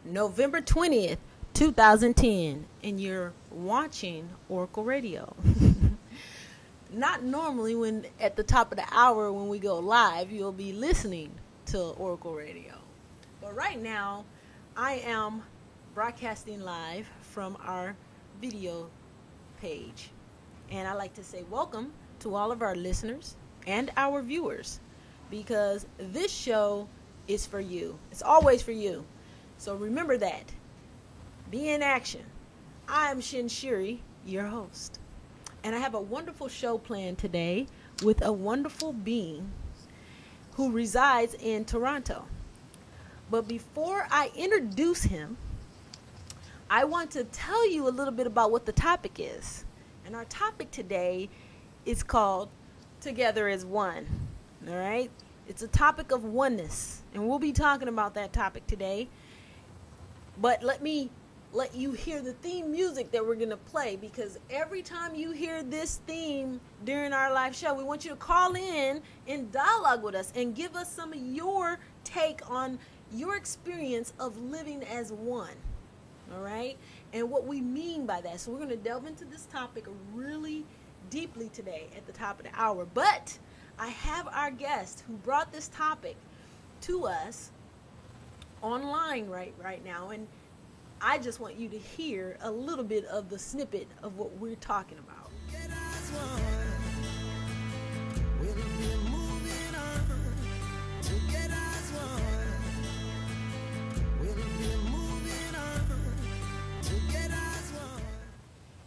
November 20th, 2010, and you're watching Oracle Radio. Not normally when at the top of the hour when we go live, you'll be listening to Oracle Radio. But right now, I am broadcasting live from our video page. And I like to say welcome to all of our listeners and our viewers, because this show is for you. It's always for you. So remember that. Be in action. I am Shinshiri, your host. And I have a wonderful show planned today with a wonderful being who resides in Toronto. But before I introduce him, I want to tell you a little bit about what the topic is. And our topic today is called Together as One. All right? It's a topic of oneness. And we'll be talking about that topic today. But let me let you hear the theme music that we're going to play, because every time you hear this theme during our live show, we want you to call in and dialogue with us and give us some of your take on your experience of living as one. All right? And what we mean by that. So we're going to delve into this topic really deeply today at the top of the hour. But I have our guest who brought this topic to us online right now, and I just want you to hear a little bit of the snippet of what we're talking about.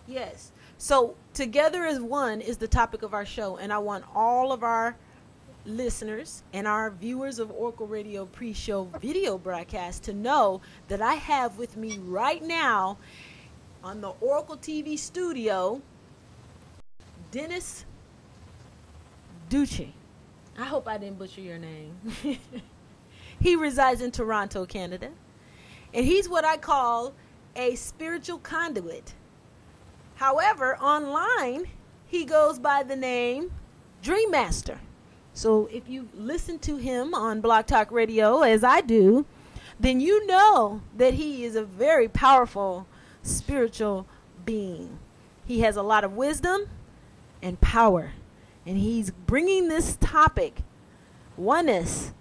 Yes. So Together as One is the topic of our show, and I want all of our listeners and our viewers of Oracle Radio pre-show video broadcast to know that I have with me right now on the Oracle TV studio Dennis Duce. I hope I didn't butcher your name. He resides in Toronto, Canada, and he's what I call a spiritual conduit. However, online he goes by the name Dream Master. So if you listen to him on Blog Talk Radio, as I do, then you know that he is a very powerful spiritual being. He has a lot of wisdom and power. And he's bringing this topic, oneness,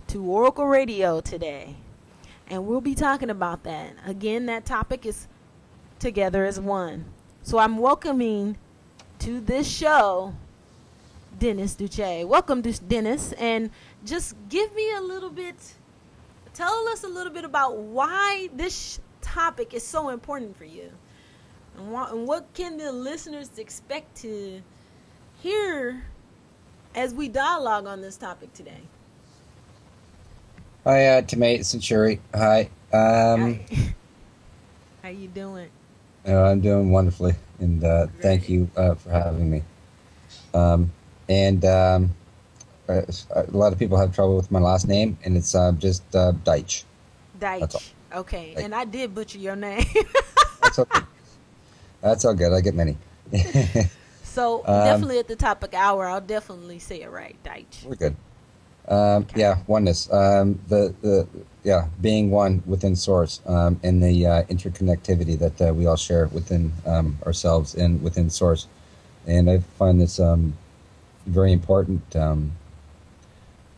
to Oracle Radio today. And we'll be talking about that. Again, that topic is Together as One. So I'm welcoming to this show Dennis Duce. Welcome, Dennis, and just give me a little bit, tell us a little bit about why this topic is so important for you, and what can the listeners expect to hear as we dialogue on this topic today. Hi, Tomate Centuri. Hi. Hi. How you doing? I'm doing wonderfully, and thank you for having me. A lot of people have trouble with my last name, and it's just Deitch. Deitch. Okay, and I did butcher your name. That's okay. That's all good. I get many. So definitely at the top of the hour, I'll definitely say it right, Deitch. We're good. Okay. Yeah, oneness. Being one within Source, and the interconnectivity that we all share within ourselves and within Source. And I find this very important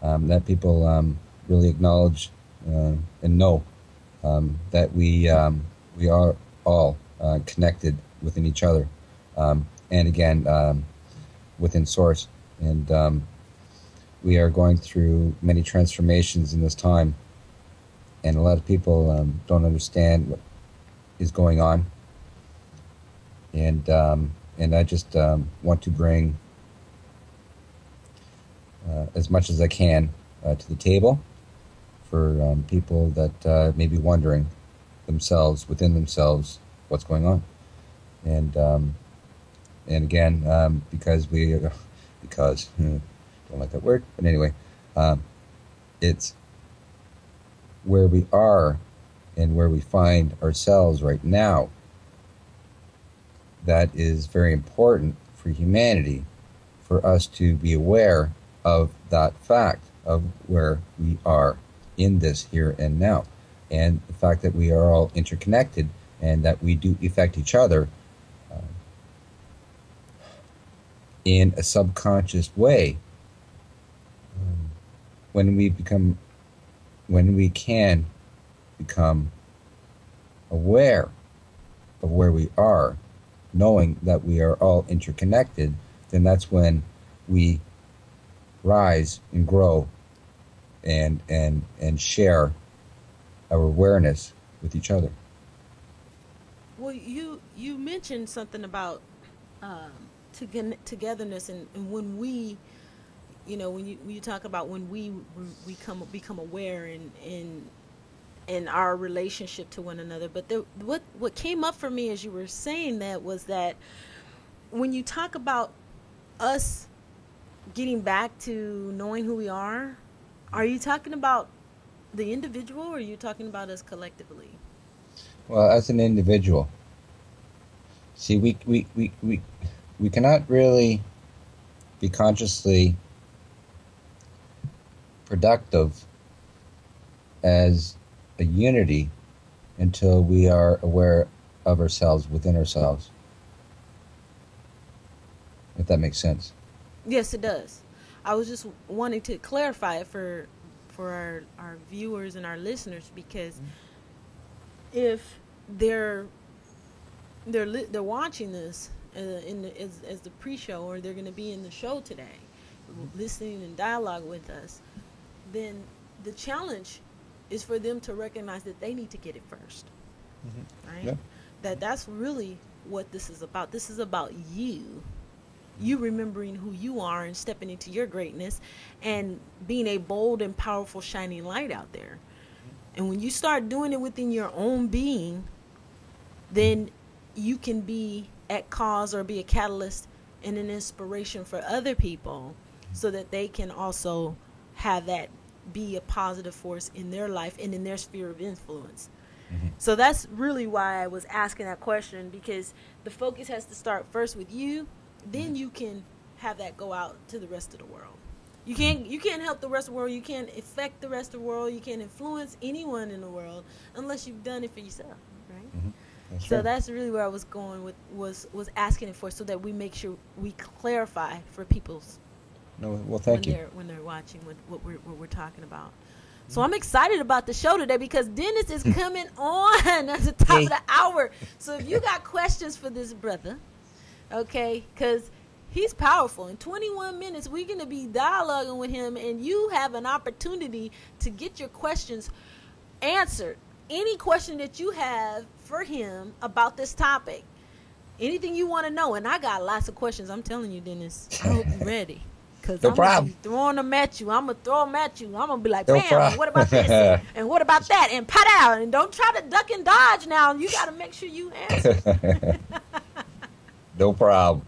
that people really acknowledge and know that we are all connected within each other, and again within Source. And we are going through many transformations in this time, and a lot of people don't understand what is going on. And I just want to bring as much as I can to the table for people that may be wondering within themselves what's going on. And again, because don't like that word, but anyway, it's where we are and where we find ourselves right now that is very important for humanity, for us to be aware of that fact of where we are in this here and now. and the fact that we are all interconnected and that we do affect each other in a subconscious way, when we can become aware of where we are, knowing that we are all interconnected, then that's when we rise and grow and share our awareness with each other. Well, you mentioned something about togetherness, and when we, when you talk about when we become aware in our relationship to one another. But what came up for me as you were saying that was that when you talk about us getting back to knowing who we are you talking about the individual, or are you talking about us collectively? Well, as an individual, see, we cannot really be consciously productive as a unity until we are aware of ourselves within ourselves. If that makes sense. Yes, it does. I was just wanting to clarify it for our viewers and our listeners, because if they're watching this as the pre-show, or they're going to be in the show today, listening and dialogue with us, then the challenge is for them to recognize that they need to get it first, right? Yeah. That's really what this is about. This is about you remembering who you are and stepping into your greatness and being a bold and powerful shining light out there. And when you start doing it within your own being, then you can be at cause or be a catalyst and an inspiration for other people, so that they can also have that be a positive force in their life and in their sphere of influence. So that's really why I was asking that question, because the focus has to start first with you. Then you can have that go out to the rest of the world. You can't help the rest of the world. You can't affect the rest of the world. You can't influence anyone in the world unless you've done it for yourself, right? That's really where I was going with was asking it for, so that we make sure we clarify for people's. No, well, thank you. When they're watching what we're talking about. So I'm excited about the show today, because Dennis is coming on at the top of the hour. So if you got questions for this brother, okay, because he's powerful. In 21 minutes, we're going to be dialoguing with him, and you have an opportunity to get your questions answered. Any question that you have for him about this topic, anything you want to know. And I got lots of questions. I'm telling you, Dennis, I hope you're ready. Because I'm going to be throwing them at you. I'm going to throw them at you. I'm going to be like, bam, what about this? And what about that? And pat out. And don't try to duck and dodge now. You got to make sure you answer. No problem.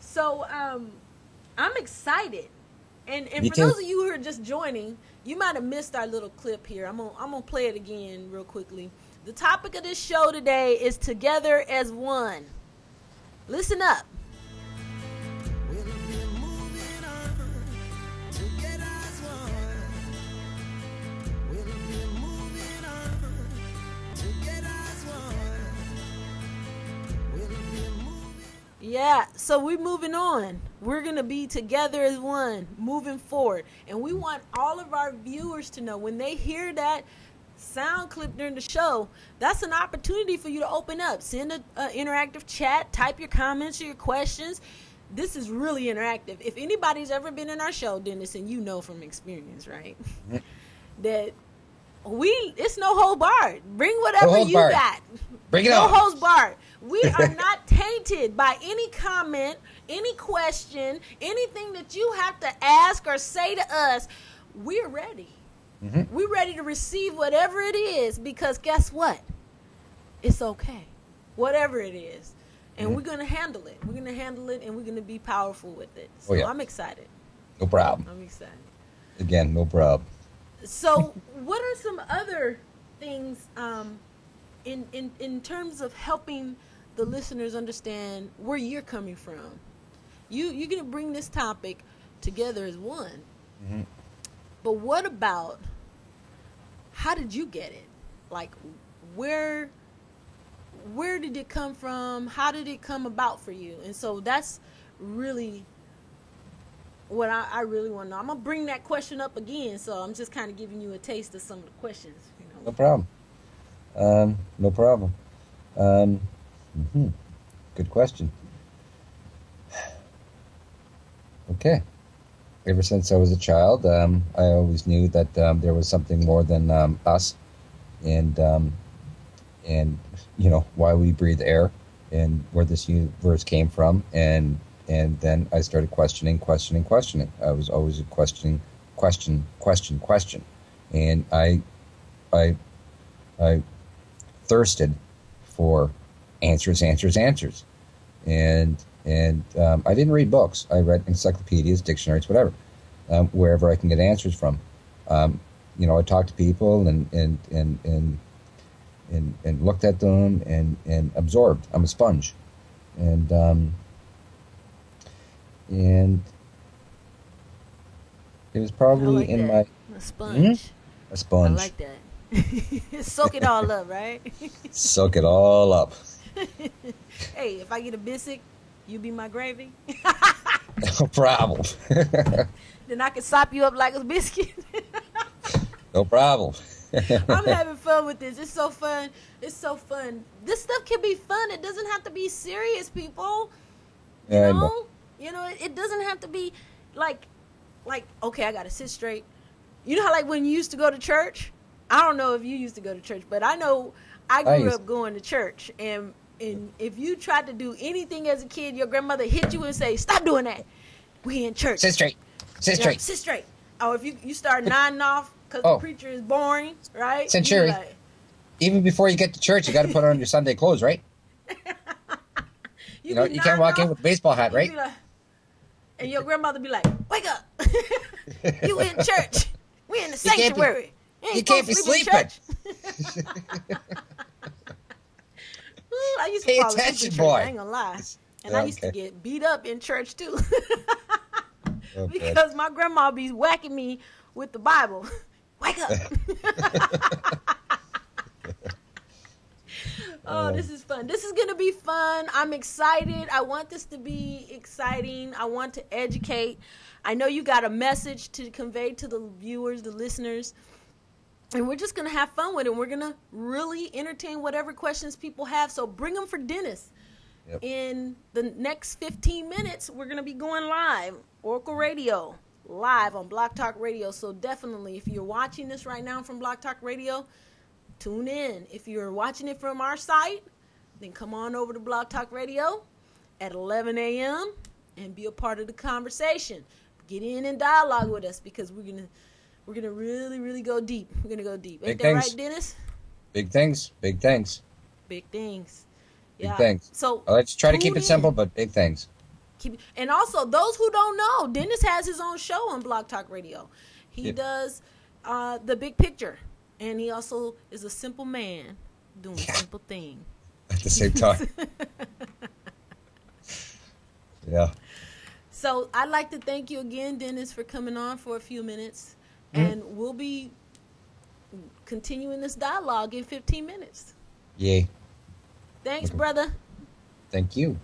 So I'm excited. And for those of you who are just joining, you might have missed our little clip here. I'm gonna play it again real quickly. The topic of this show today is Together as One. Listen up. Yeah, so we're moving on. We're going to be together as one, moving forward. And we want all of our viewers to know, when they hear that sound clip during the show, that's an opportunity for you to open up. Send an interactive chat, type your comments or your questions. This is really interactive. If anybody's ever been in our show, Dennis, and you know from experience, right, that it's no hold barred. Bring whatever you got. Bring it on. No holds barred. We are not tainted by any comment, any question, anything that you have to ask or say to us. We're ready. We're ready to receive whatever it is, because guess what? It's okay. Whatever it is. And we're going to handle it. We're going to handle it, and we're going to be powerful with it. So I'm excited. No problem. I'm excited. Again, no problem. So what are some other things in terms of helping the listeners understand where you're coming from? You're going to bring this topic together as one. But what about, how did you get it? Like, where did it come from? How did it come about for you? And so that's really what I really want to know. I'm going to bring that question up again, so I'm just kind of giving you a taste of some of the questions. No problem. No problem. Good question. Okay. Ever since I was a child, I always knew that there was something more than us, and why we breathe air, and where this universe came from, and then I started questioning. I was always questioning, question, and I thirsted for answers, and I didn't read books. I read encyclopedias, dictionaries, whatever, wherever I can get answers from. I talked to people and looked at them and absorbed. I'm a sponge, and it was probably in that. my a sponge. A sponge. I like that. Soak it all up, right? Soak it all up. Hey, if I get a biscuit, you be my gravy. No problem. Then I can sop you up like a biscuit. No problem. I'm having fun with this. It's so fun. It's so fun. This stuff can be fun. It doesn't have to be serious, people. You know? It doesn't have to be like, okay, I got to sit straight. You know how, like, when you used to go to church? I don't know if you used to go to church, but I know I grew up going to church. And if you tried to do anything as a kid, your grandmother hit you and say, stop doing that. We in church. Sit straight. Sit straight. Or if you start nodding off because the preacher is boring, right? Century. Like, even before you get to church, you got to put on your Sunday clothes, right? You can't walk in with a baseball hat, right? Like, and your grandmother be like, wake up. You in church. We in the sanctuary. You can't be sleeping. I used to Pay fall asleep attention, in church, boy. I ain't gonna lie. And I used to get beat up in church too. Because my grandma be whacking me with the Bible. Wake up. Oh, this is fun. This is going to be fun. I'm excited. I want this to be exciting. I want to educate. I know you got a message to convey to the viewers, the listeners. And we're just going to have fun with it. We're going to really entertain whatever questions people have. So bring them for Dennis. Yep. In the next 15 minutes, we're going to be going live. Oracle Radio, live on Block Talk Radio. So definitely, if you're watching this right now from Block Talk Radio, tune in. If you're watching it from our site, then come on over to Block Talk Radio at 11 a.m. and be a part of the conversation. Get in and dialogue with us because we're gonna really, really go deep. We're gonna go deep. Ain't that right, Dennis? Big things. Big things. Yeah. Big things. So let's try to keep it simple, but big things. And also, those who don't know, Dennis has his own show on Block Talk Radio. He does the big picture. And he also is a simple man doing simple things. At the same time. Yeah. So I'd like to thank you again, Dennis, for coming on for a few minutes. Mm-hmm. And we'll be continuing this dialogue in 15 minutes. Yay. Thanks, brother. Thank you.